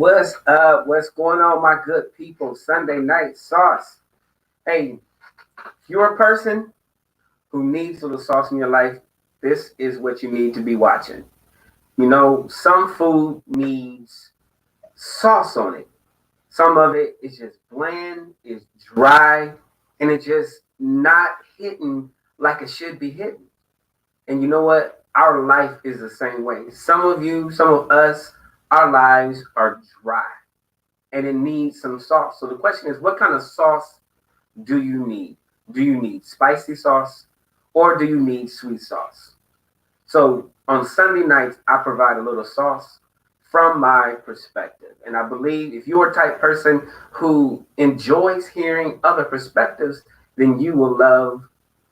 What's up? What's going on, my good people? Sunday night sauce. Hey, if you're a person who needs a little sauce in your life, this is what you need to be watching. You know, some food needs sauce on it. Some of it is just bland, is dry, and it's just not hitting like it should be hitting. And you know what? Our life is the same way. Some of you, some of us, our lives are dry and it needs some sauce. So the question is, what kind of sauce do you need? Do you need spicy sauce or do you need sweet sauce? So on Sunday nights, I provide a little sauce from my perspective. And I believe if you're a type person who enjoys hearing other perspectives, then you will love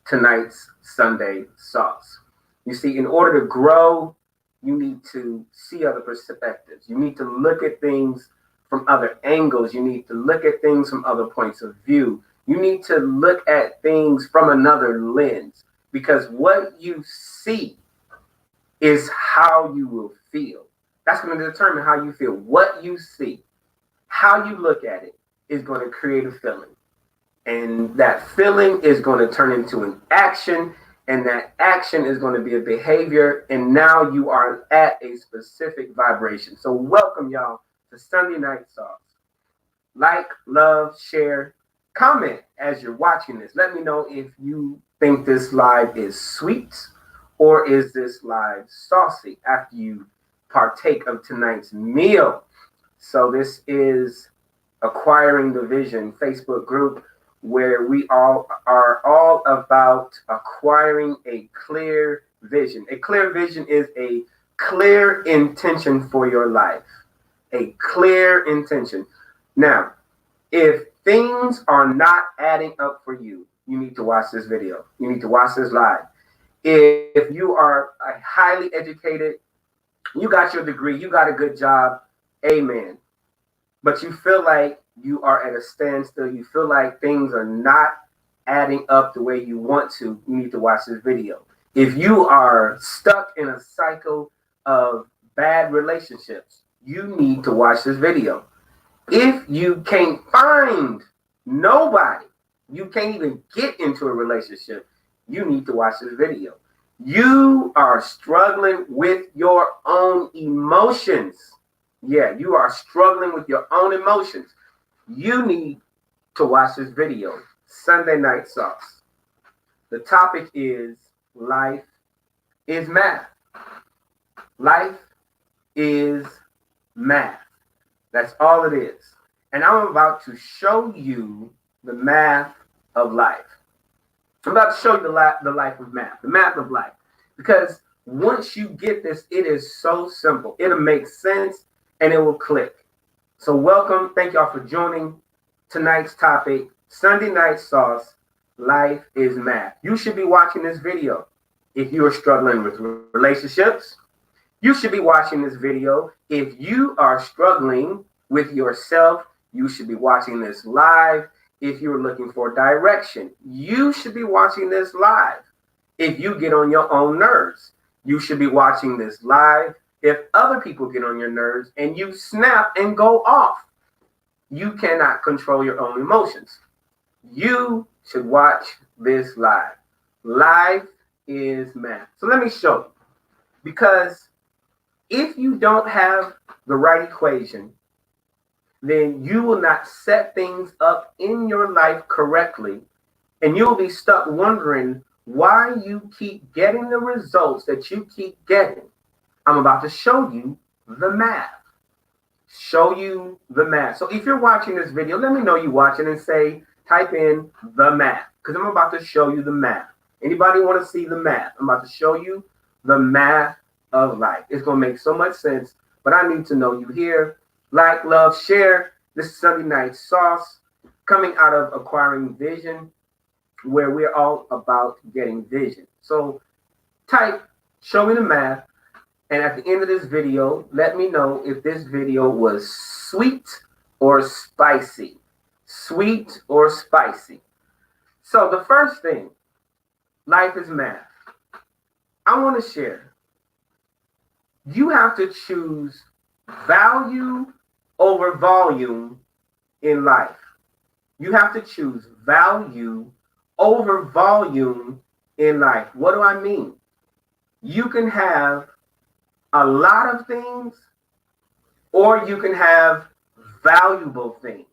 tonight's Sunday sauce. You see, in order to grow, you need to see other perspectives. You need to look at things from other angles. You need to look at things from other points of view. You need to look at things from another lens because what you see is how you will feel. That's going to determine how you feel. What you see, how you look at it is going to create a feeling. And that feeling is going to turn into an action. And that action is going to be a behavior. And now you are at a specific vibration. So welcome y'all to Sunday Night Sauce. Like, love, share, comment as you're watching this. Let me know if you think this live is sweet or is this live saucy after you partake of tonight's meal. So this is Acquiring the Vision Facebook group where we all are all about acquiring a clear vision. A clear vision is a clear intention for your life. A clear intention. Now, if things are not adding up for you, you need to watch this video. You need to watch this live. If you are a highly educated, you got your degree, you got a good job, amen. But you feel like you are at a standstill, you feel like things are not adding up the way you want to, you need to watch this video. If you are stuck in a cycle of bad relationships, you need to watch this video. If you can't find nobody, you can't even get into a relationship, you need to watch this video. You are struggling with your own emotions. Yeah, you are struggling with your own emotions. You need to watch this video, Sunday Night Sauce. The topic is life is math. Life is math. That's all it is. And I'm about to show you the math of life. I'm about to show you the life of math, the math of life. Because once you get this, it is so simple. It'll make sense and it will click. So welcome. Thank y'all for joining tonight's topic, Sunday Night Sauce, Life is Math. You should be watching this video if you are struggling with relationships. You should be watching this video if you are struggling with yourself. You should be watching this live if you're looking for direction. You should be watching this live if you get on your own nerves. You should be watching this live if other people get on your nerves and you snap and go off. You cannot control your own emotions. You should watch this live. Life is math. So let me show you. Because if you don't have the right equation, then you will not set things up in your life correctly. And you'll be stuck wondering why you keep getting the results that you keep getting. I'm about to show you the math. Show you the math. So if you're watching this video, let me know you're watching and say, type in the math. Because I'm about to show you the math. Anybody want to see the math? I'm about to show you the math of life. It's going to make so much sense, but I need to know you here. Like, love, share. This is Sunday Night Sauce coming out of Acquiring Vision, where we're all about getting vision. So type, show me the math. And at the end of this video, let me know if this video was sweet or spicy. Sweet or spicy. So the first thing, life is math. I want to share. You have to choose value over volume in life. You have to choose value over volume in life. What do I mean? You can have a lot of things, or you can have valuable things.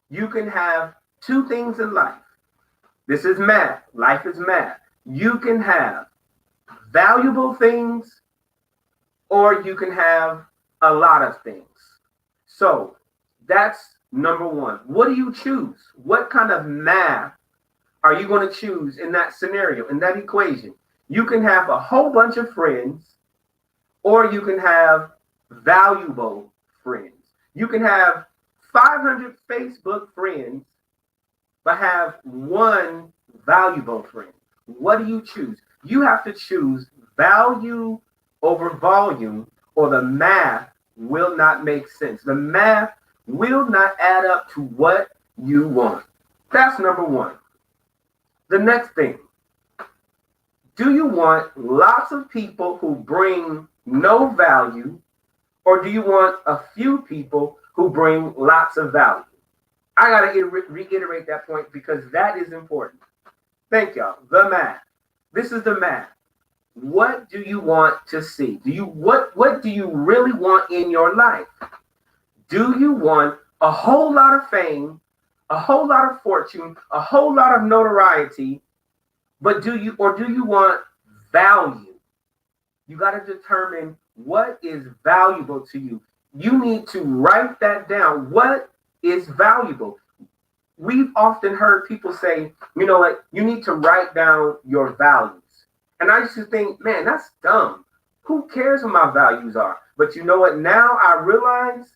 You can have two things in life. This is math. Life is math. You can have valuable things, or you can have a lot of things. So that's number one. What do you choose? What kind of math are you going to choose in that scenario, in that equation? You can have a whole bunch of friends, or you can have valuable friends. You can have 500 Facebook friends, but have one valuable friend. What do you choose? You have to choose value over volume, or the math will not make sense. The math will not add up to what you want. That's number one. The next thing, do you want lots of people who bring no value, or do you want a few people who bring lots of value? I got to reiterate that point because that is important. Thank y'all. The math. This is the math. What do you want to see? What do you really want in your life? Do you want a whole lot of fame, a whole lot of fortune, a whole lot of notoriety, but do you want value? You got to determine what is valuable to you. You need to write that down. What is valuable? We've often heard people say, you know what, you need to write down your values. And I used to think, man, that's dumb. Who cares what my values are? But you know what? Now I realize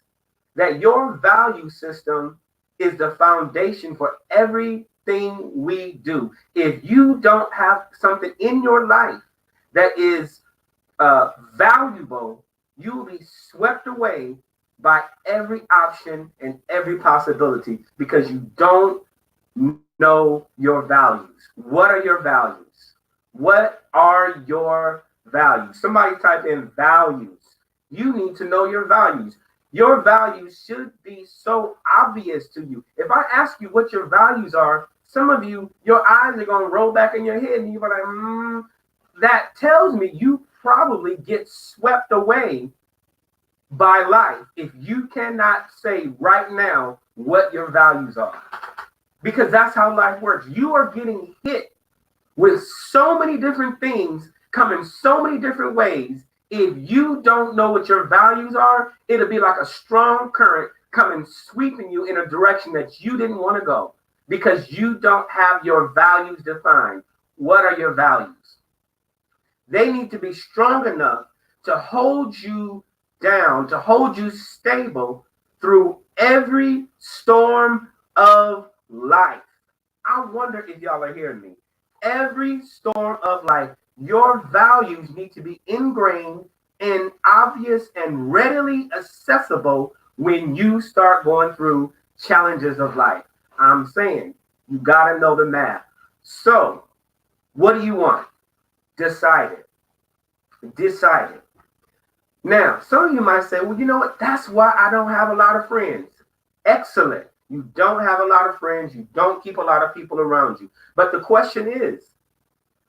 that your value system is the foundation for everything we do. If you don't have something in your life that is valuable, you will be swept away by every option and every possibility because you don't know your values. What are your values? What are your values? Somebody type in values. You need to know your values. Your values should be so obvious to you. If I ask you what your values are, some of you, your eyes are going to roll back in your head and you're like, that tells me you probably get swept away by life if you cannot say right now what your values are. Because that's how life works. You are getting hit with so many different things coming so many different ways. If you don't know what your values are, it'll be like a strong current coming sweeping you in a direction that you didn't want to go because you don't have your values defined. What are your values? They need to be strong enough to hold you down, to hold you stable through every storm of life. I wonder if y'all are hearing me. Every storm of life, your values need to be ingrained and obvious and readily accessible when you start going through challenges of life. I'm saying you got to know the math. So, what do you want? Decide it. Decide it. Now, some of you might say, well, you know what? That's why I don't have a lot of friends. Excellent. You don't have a lot of friends. You don't keep a lot of people around you. But the question is,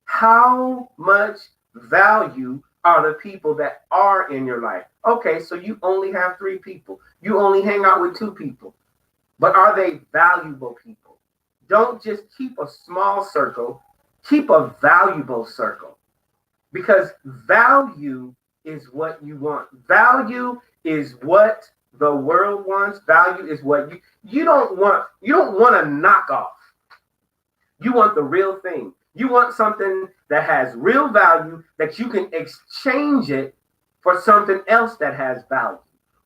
how much value are the people that are in your life? Okay, so you only have 3 people. You only hang out with 2 people. But are they valuable people? Don't just keep a small circle. Keep a valuable circle. Because value is what you want. Value is what the world wants. Value is what you don't want a knockoff. You want the real thing. You want something that has real value that you can exchange it for something else that has value.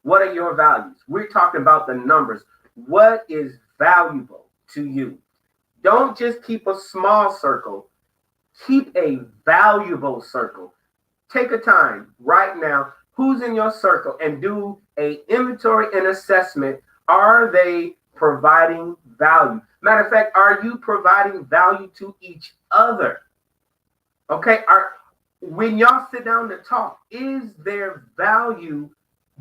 What are your values? We're talking about the numbers. What is valuable to you? Don't just keep a small circle. Keep a valuable circle. Take a time right now. Who's in your circle and do a inventory and assessment. Are they providing value? Matter of fact, are you providing value to each other? Okay, when y'all sit down to talk, is there value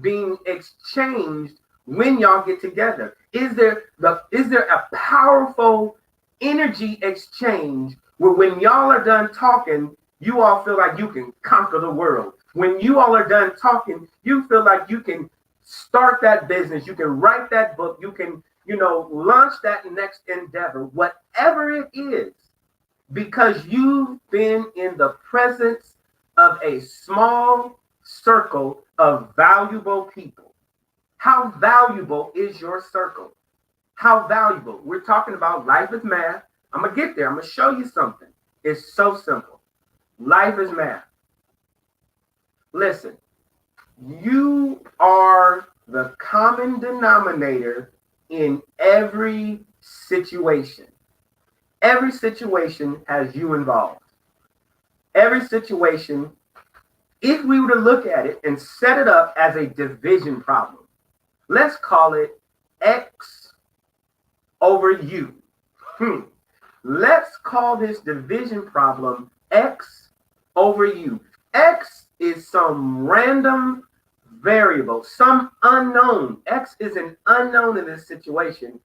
being exchanged when y'all get together? Is there a powerful energy exchange where when y'all are done talking, you all feel like you can conquer the world? When you all are done talking, you feel like you can start that business, you can write that book, you can, launch that next endeavor, whatever it is, because you've been in the presence of a small circle of valuable people. How valuable is your circle? How valuable? We're talking about life is math. I'm going to get there. I'm going to show you something. It's so simple. Life is math. Listen, you are the common denominator in every situation. Every situation has you involved. Every situation, if we were to look at it and set it up as a division problem, let's call it X over U. Let's call this division problem X over U. X is some random variable, some unknown. X is an unknown in this situation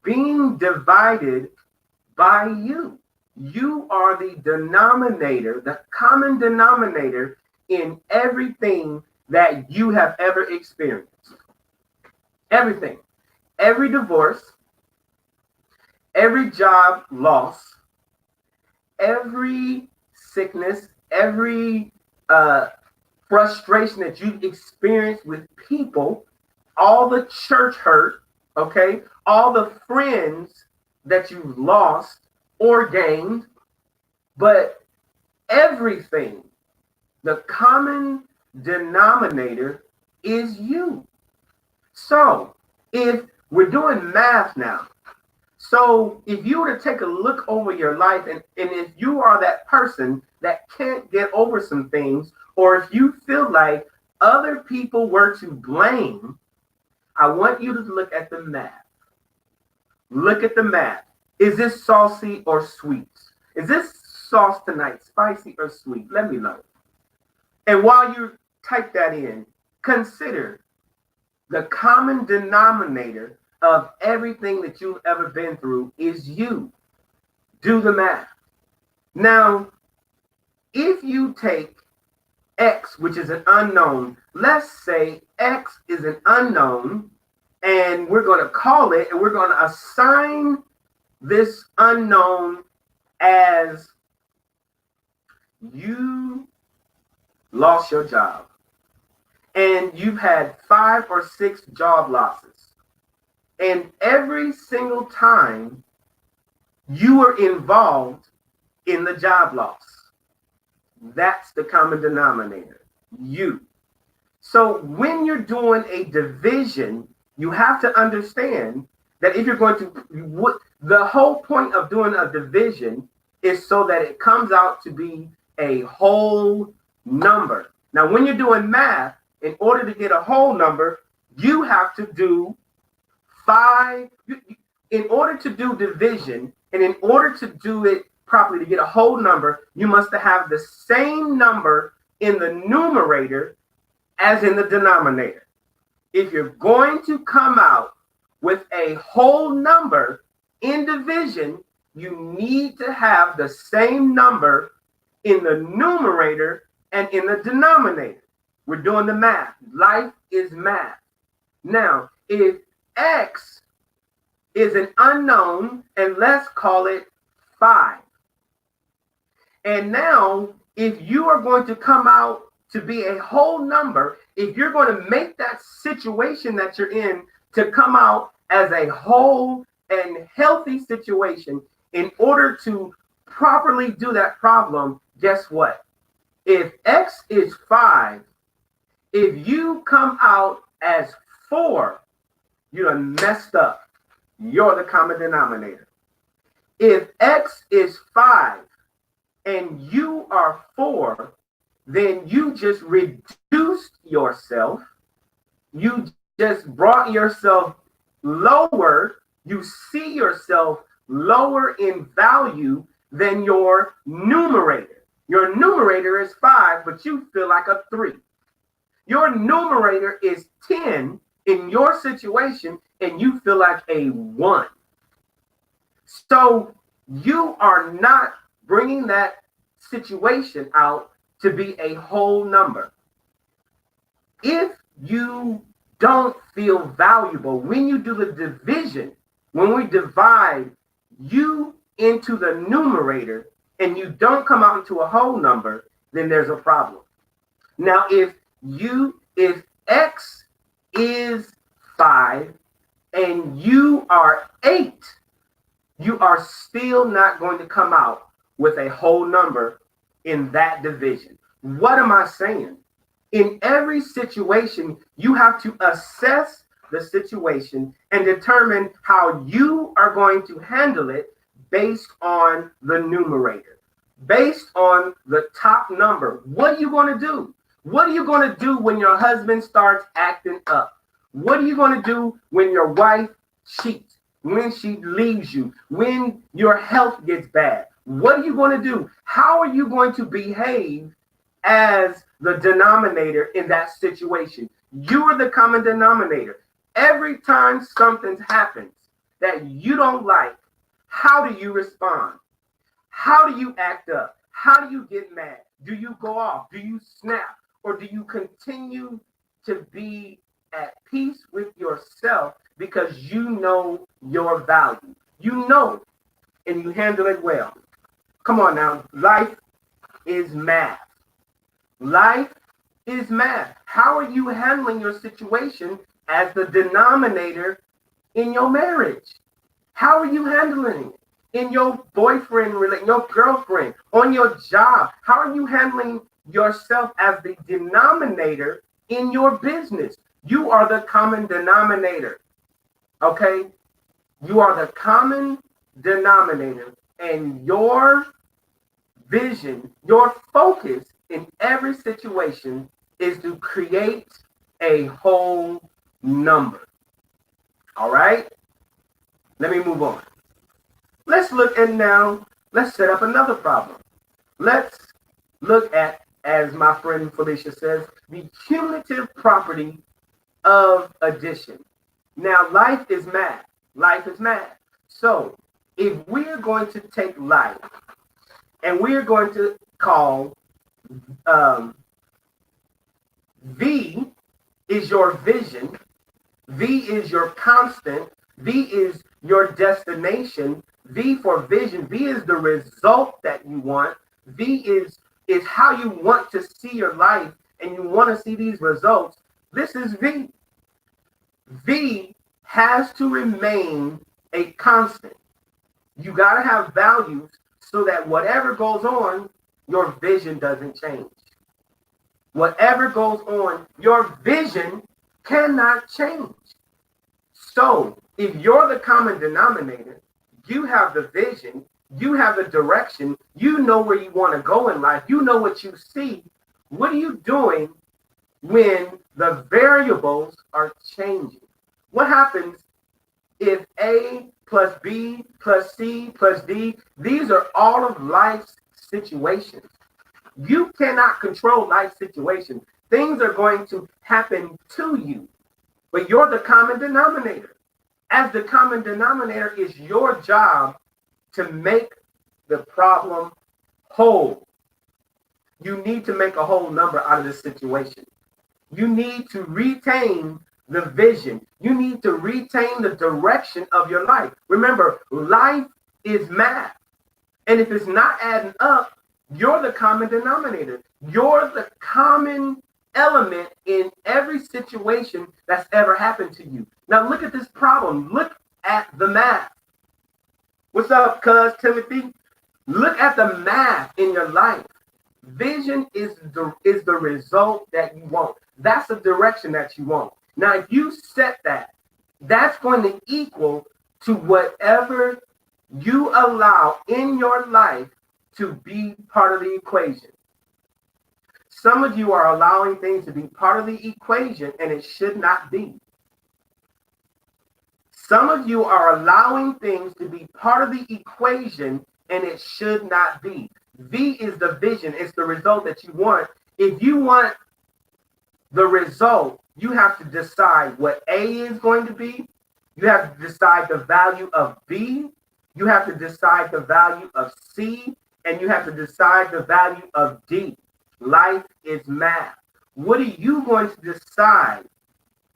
being divided by you. You are the denominator, the common denominator in everything that you have ever experienced. Everything. Every divorce, every job loss, every sickness, every frustration that you've experienced with people, all the church hurt, okay, all the friends that you've lost or gained, but everything, the common denominator is you. So if we're doing math now, so if you were to take a look over your life and if you are that person that can't get over some things, or if you feel like other people were to blame, I want you to look at the math. Look at the math. Is this saucy or sweet? Is this sauce tonight spicy or sweet? Let me know. And while you type that in, consider the common denominator of everything that you've ever been through is you. Do the math. Now, if you take X, which is an unknown, let's say X is an unknown, and we're going to call it, and we're going to assign this unknown as you lost your job. And you've had 5 or 6 job losses. And every single time you were involved in the job loss. That's the common denominator, you. So when you're doing a division, you have to understand that if you're going to, the whole point of doing a division is so that it comes out to be a whole number. Now, when you're doing math, in order to get a whole number, you have to do 5. In order to do division, and in order to do it properly, to get a whole number, you must have the same number in the numerator as in the denominator. If you're going to come out with a whole number in division, you need to have the same number in the numerator and in the denominator. We're doing the math. Life is math. Now, if X is an unknown, and let's call it 5. And now, if you are going to come out to be a whole number, if you're going to make that situation that you're in to come out as a whole and healthy situation, in order to properly do that problem, guess what? If X is 5, if you come out as 4, you done messed up. You're the common denominator. If X is 5 and you are 4, then you just reduced yourself. You just brought yourself lower. You see yourself lower in value than your numerator. Your numerator is 5, but you feel like a 3. Your numerator is 10 in your situation and you feel like a 1. So you are not bringing that situation out to be a whole number. If you don't feel valuable, when you do the division, when we divide you into the numerator and you don't come out into a whole number, then there's a problem. Now, if X is 5 and you are 8, you are still not going to come out with a whole number in that division. What am I saying? In every situation, you have to assess the situation and determine how you are going to handle it based on the numerator, based on the top number. What are you going to do? What are you going to do when your husband starts acting up? What are you going to do when your wife cheats, when she leaves you, when your health gets bad? What are you going to do? How are you going to behave as the denominator in that situation? You are the common denominator. Every time something happens that you don't like, how do you respond? How do you act up? How do you get mad? Do you go off? Do you snap? Or do you continue to be at peace with yourself because you know your value? You know, and you handle it well. Come on now. Life is math. Life is math. How are you handling your situation as the denominator in your marriage? How are you handling it in your boyfriend, your girlfriend, on your job? How are you handling yourself as the denominator in your business? You are the common denominator. Okay? You are the common denominator, and your vision, your focus in every situation is to create a whole number. All right? Let me move on. Let's look at now, let's set up another problem. Let's look at, as my friend Felicia says, the cumulative property of addition. Now, life is math. Life is math. So, if we're going to take life and we're going to call V is your vision, V is your constant, V is your destination, V for vision, V is the result that you want, V is how you want to see your life and you want to see these results. This is V. V has to remain a constant. You got to have values so that whatever goes on, your vision doesn't change. Whatever goes on, your vision cannot change. So if you're the common denominator, you have the vision, you have the direction, you know where you want to go in life, you know what you see. What are you doing when the variables are changing? What happens if A plus B plus C plus D, these are all of life's situations. You cannot control life situations. Things are going to happen to you, but you're the common denominator. As the common denominator, is your job to make the problem whole. You need to make a whole number out of this situation. You need to retain the vision. You need to retain the direction of your life. Remember, life is math. And if it's not adding up, you're the common denominator. You're the common element in every situation that's ever happened to you. Now look at this problem. Look at the math. What's up, cuz Timothy? Look at the math in your life. Vision is the result that you want. That's the direction that you want. Now, if you set that, that's going to equal to whatever you allow in your life to be part of the equation. Some of you are allowing things to be part of the equation, and it should not be. Some of you are allowing things to be part of the equation, and it should not be. V is the vision. It's the result that you want. If you want the result, you have to decide what A is going to be. You have to decide the value of B. You have to decide the value of C. And you have to decide the value of D. Life is math. What are you going to decide?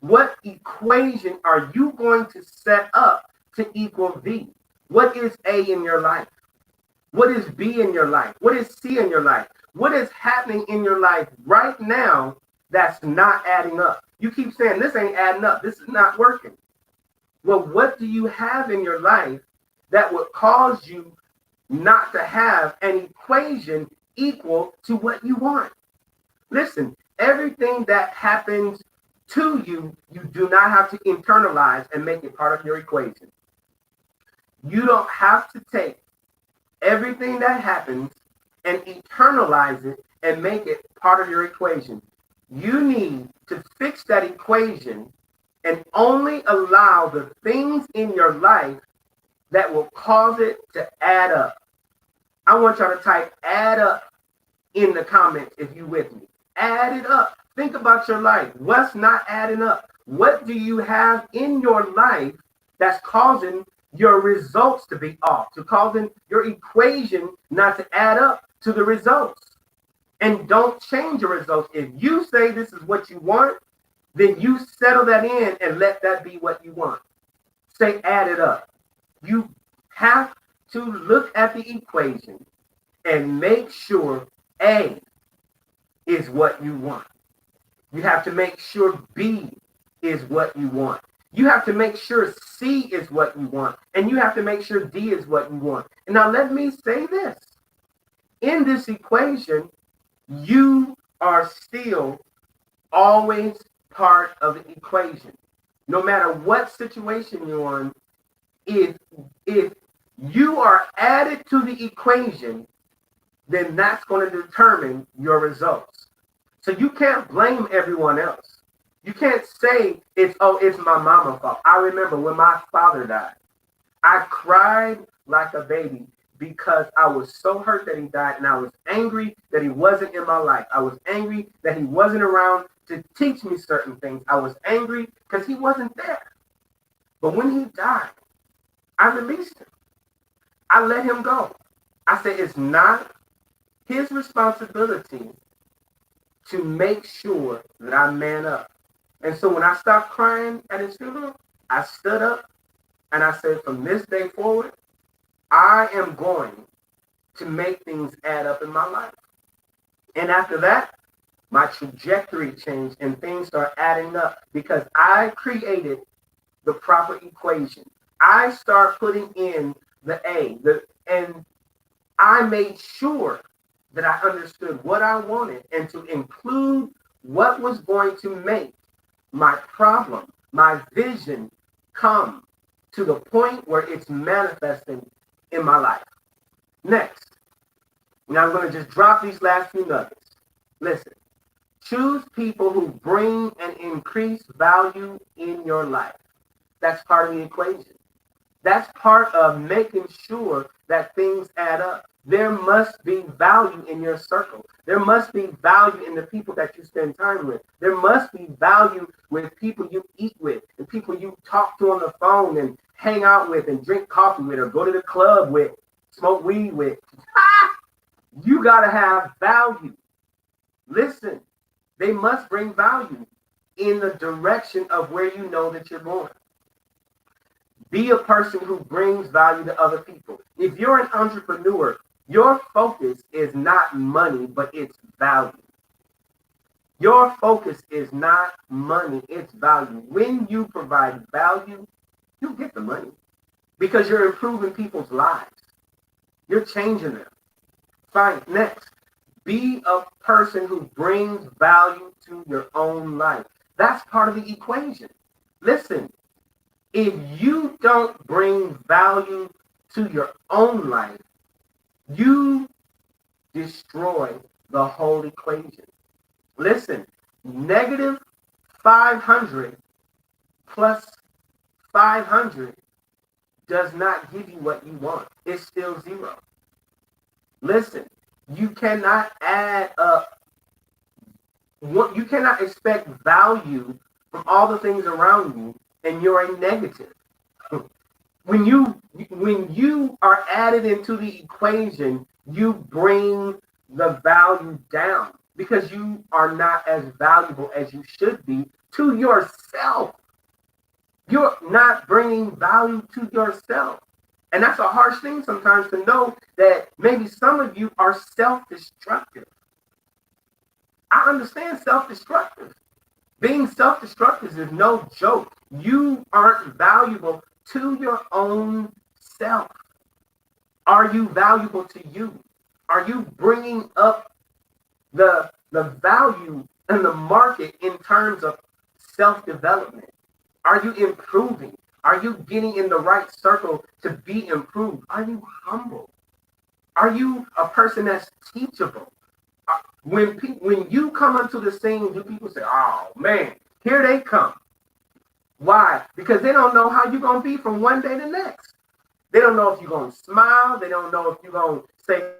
What equation are you going to set up to equal V? What is A in your life? What is B in your life? What is C in your life? What is happening in your life right now that's not adding up? You keep saying, this ain't adding up. This is not working. Well, what do you have in your life that would cause you not to have an equation equal to what you want? Listen, everything that happens to you, you do not have to internalize and make it part of your equation. You don't have to take everything that happens and internalize it and make it part of your equation. You need to fix that equation and only allow the things in your life that will cause it to add up. I want y'all to type add up in the comments if you with me. Add it up. Think about your life. What's not adding up? What do you have in your life that's causing your results to be off, to causing your equation not to add up to the results? And don't change your results. If you say this is what you want, then you settle that in and let that be what you want. Say add it up. You have to look at the equation and make sure A is what you want. You have to make sure B is what you want. You have to make sure C is what you want. And you have to make sure D is what you want. And now let me say this. In this equation, you are still always part of the equation. No matter what situation you're in, if you are added to the equation, then that's going to determine your results. So you can't blame everyone else. You can't say it's my mama's fault. I remember when my father died, I cried like a baby because I was so hurt that he died, and I was angry that he wasn't in my life. I was angry that he wasn't around to teach me certain things. I was angry because he wasn't there. But when he died, I released him. I let him go. I said it's not his responsibility to make sure that I man up. And so when I stopped crying at his funeral, I stood up and I said, from this day forward, I am going to make things add up in my life. And after that, my trajectory changed and things started adding up because I created the proper equation. I start putting in the A, and I made sure that I understood what I wanted and to include what was going to make my problem, my vision come to the point where it's manifesting in my life. Next, now I'm going to just drop these last few nuggets. Listen, choose people who bring and increase value in your life. That's part of the equation. That's part of making sure that things add up. There must be value in your circle. There must be value in the people that you spend time with. There must be value with people you eat with and people you talk to on the phone and hang out with and drink coffee with or go to the club with, smoke weed with. You got to have value. Listen, they must bring value in the direction of where you know that you're going. Be a person who brings value to other people. If you're an entrepreneur, your focus is not money, but it's value. Your focus is not money, it's value. When you provide value, you get the money because you're improving people's lives. You're changing them. Fine. Next, be a person who brings value to your own life. That's part of the equation. Listen, if you don't bring value to your own life, you destroy the whole equation. Listen, negative 500 plus 500 does not give you what you want. It's still zero. Listen, you cannot add up You cannot expect value from all the things around you, and you're a negative. When you are added into the equation, you bring the value down because you are not as valuable as you should be to yourself. You're not bringing value to yourself. And that's a harsh thing sometimes to know that maybe some of you are self-destructive. I understand self-destructive. Being self-destructive is no joke. You aren't valuable to your own self. Are you valuable to you? Are you bringing up the value in the market in terms of self-development? Are you improving? Are you getting in the right circle to be improved? Are you humble? Are you a person that's teachable? When you come onto the scene, do people say, "Oh man, here they come"? Why? Because they don't know how you're gonna be from one day to the next. They don't know if you're gonna smile. They don't know if you're gonna say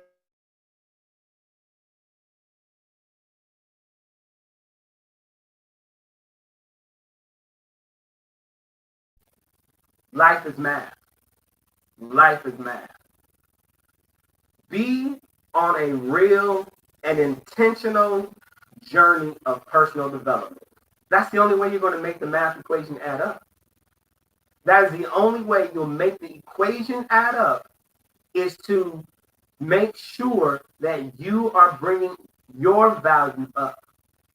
life is math. Life is math. Be on a real and intentional journey of personal development. That's the only way you're going to make the math equation add up. That is the only way you'll make the equation add up, is to make sure that you are bringing your value up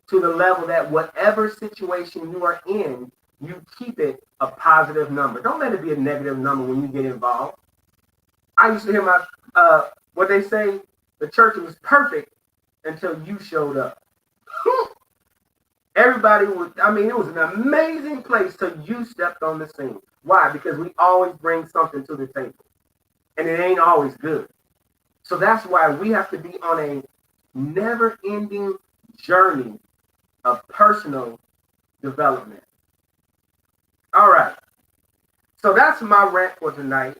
to the level that whatever situation you are in, you keep it a positive number. Don't let it be a negative number when you get involved. I used to hear what they say, the church was perfect until you showed up. Everybody was, it was an amazing place till you stepped on the scene. Why? Because we always bring something to the table. And it ain't always good. So that's why we have to be on a never-ending journey of personal development. All right. So that's my rant for tonight.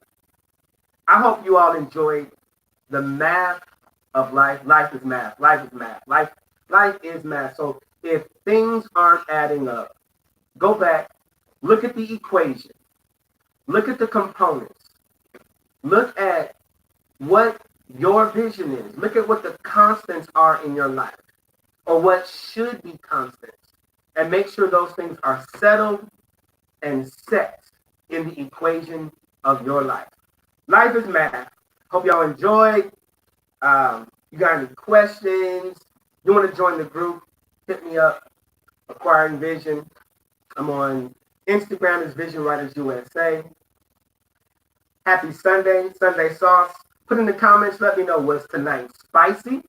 I hope you all enjoyed the math of life. Life is math. Life is math. Life is math. So if things aren't adding up, go back, look at the equation, look at the components, look at what your vision is, look at what the constants are in your life, or what should be constants, and make sure those things are settled and set in the equation of your life. Life is math. Hope y'all enjoyed. You got any questions? You want to join the group? Hit me up. Acquiring Vision. I'm on Instagram as Vision Writers USA. Happy Sunday, Sunday sauce. Put in the comments. Let me know, was tonight spicy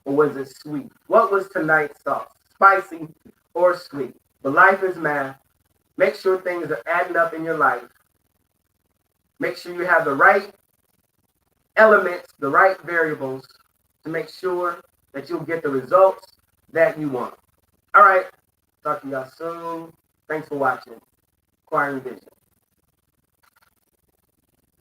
or was it sweet? What was tonight's sauce? Spicy or sweet? But life is math. Make sure things are adding up in your life. Make sure you have the right elements, the right variables to make sure that you'll get the results that you want. All right. Talk to y'all soon. Thanks for watching. Acquiring Vision.